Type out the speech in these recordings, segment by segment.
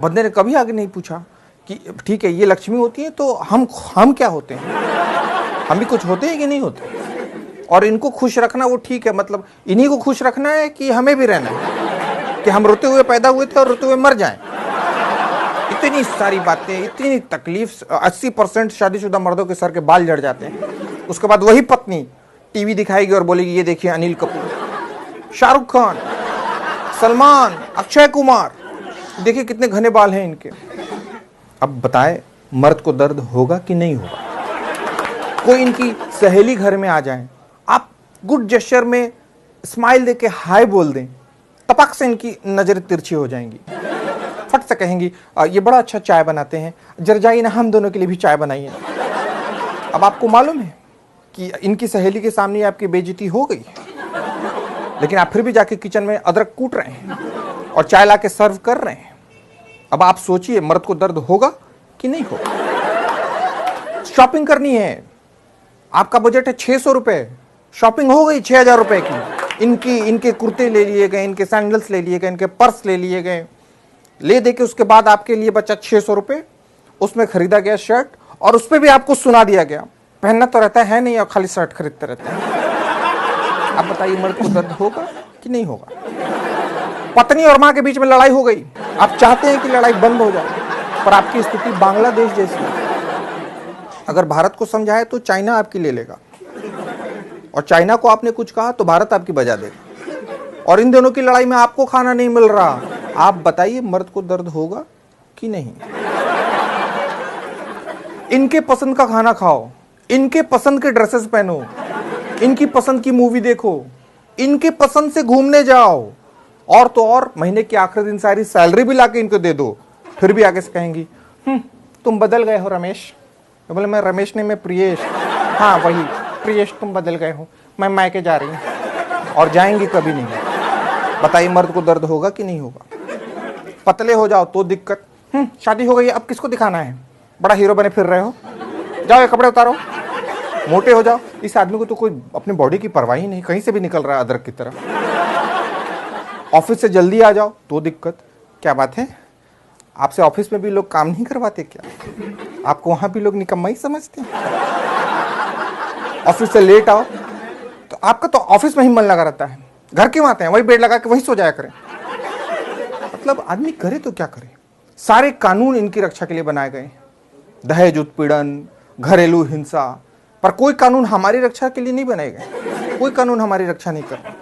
बंदे ने कभी आगे नहीं पूछा कि ठीक है ये लक्ष्मी होती है तो हम क्या होते हैं, हम भी कुछ होते हैं कि नहीं होते। और इनको खुश रखना वो ठीक है, मतलब इन्हीं को खुश रखना है कि हमें भी रहना है, कि हम रोते हुए पैदा हुए थे और रोते हुए मर जाएं। इतनी सारी बातें, इतनी तकलीफ। 80% शादीशुदा मर्दों के सर के बाल झड़ जाते हैं। उसके बाद वही पत्नी टीवी दिखाएगी और बोलेगी ये देखिए अनिल कपूर, शाहरुख खान, सलमान, अक्षय कुमार, देखिए कितने घने बाल हैं इनके। अब बताए मर्द को दर्द होगा कि नहीं होगा। कोई इनकी सहेली घर में आ जाए, आप गुड जेस्चर में स्माइल देके हाय बोल दें, टपक से इनकी नजरें तिरछी हो जाएंगी, फट से कहेंगी ये बड़ा अच्छा चाय बनाते हैं, जरा जाइए ना हम दोनों के लिए भी चाय बनाइए। अब आपको मालूम है कि इनकी सहेली के सामने आपकी बेइज्जती हो गई, लेकिन आप फिर भी जाके किचन में अदरक कूट रहे हैं और चाय ला के सर्व कर रहे हैं। अब आप सोचिए मर्द को दर्द होगा कि नहीं होगा। शॉपिंग करनी है, आपका बजट है 600 रुपए, शॉपिंग हो गई 6000 रुपए की। इनके कुर्ते ले लिए गए, इनके सैंडल्स ले लिए गए, इनके पर्स ले लिए गए, ले दे के उसके बाद आपके लिए बचा 600 रुपए। उसमें खरीदा गया शर्ट और उस पर भी आपको सुना दिया गया पहनना तो रहता है नहीं और खाली शर्ट खरीदते रहते हैं। आप बताइए मर्द को दर्द होगा कि नहीं होगा। पत्नी और मां के बीच में लड़ाई हो गई, आप चाहते हैं कि लड़ाई बंद हो जाए, पर आपकी स्थिति बांग्लादेश जैसी है। अगर भारत को समझाए तो चाइना आपकी ले लेगा, और चाइना को आपने कुछ कहा तो भारत आपकी बजा देगा, और इन दोनों की लड़ाई में आपको खाना नहीं मिल रहा। आप बताइए मर्द को दर्द होगा कि नहीं। इनके पसंद का खाना खाओ, इनके पसंद के ड्रेसेस पहनो, इनकी पसंद की मूवी देखो, इनके पसंद से घूमने जाओ, और तो और महीने के आखिरी दिन सारी सैलरी भी लाके इनको दे दो, फिर भी आगे से कहेंगी तुम बदल गए हो रमेश। तो बोले मैं रमेश नहीं, मैं प्रियेश। हाँ वही प्रियेश, तुम बदल गए हो, मैं मायके जा रही हूँ। और जाएंगी कभी नहीं। बताइए मर्द को दर्द होगा कि नहीं होगा। पतले हो जाओ तो दिक्कत, शादी हो गई अब किसको दिखाना है, बड़ा हीरो बने फिर रहे हो, जाओ ये कपड़े उतारो। मोटे हो जाओ, इस आदमी को तो कोई अपनी बॉडी की परवाह ही नहीं, कहीं से भी निकल रहा है अदरक की तरह। ऑफिस से जल्दी आ जाओ तो दिक्कत। क्या बात है, आपसे ऑफिस में भी लोग काम नहीं करवाते क्या, आपको वहां भी लोग निकम्मा ही समझते हैं। ऑफिस से लेट आओ तो आपका तो ऑफिस में ही मन लगा रहता है, घर क्यों आते हैं, वही बेड लगा के वहीं सो जाया करें। मतलब आदमी करे तो क्या करे। सारे कानून इनकी रक्षा के लिए बनाए गए, दहेज उत्पीड़न, घरेलू हिंसा, पर कोई कानून हमारी रक्षा के लिए नहीं बनाए गए, कोई कानून हमारी रक्षा नहीं कर रहा।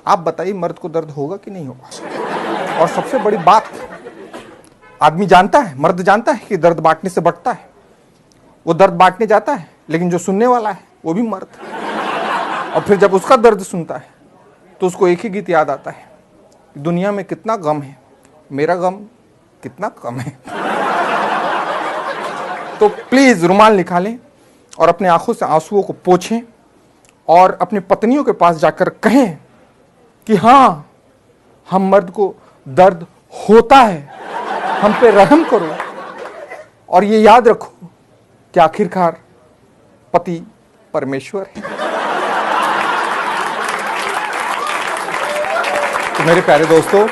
आप बताइए मर्द को दर्द होगा कि नहीं होगा। और सबसे बड़ी बात, आदमी जानता है, मर्द जानता है कि दर्द बांटने से बढ़ता है, वो दर्द बांटने जाता है, लेकिन जो सुनने वाला है वो भी मर्द। और फिर जब उसका दर्द सुनता है तो उसको एक ही गीत याद आता है, दुनिया में कितना गम है, मेरा गम कितना कम है। तो प्लीज रुमाल निकालें और अपने आंखों से आंसुओं को पोंछें और अपनी पत्नियों के पास जाकर कहें कि हाँ हम मर्द को दर्द होता है, हम पे रहम करो। और ये याद रखो कि आखिरकार पति परमेश्वर है। तो मेरे प्यारे दोस्तों,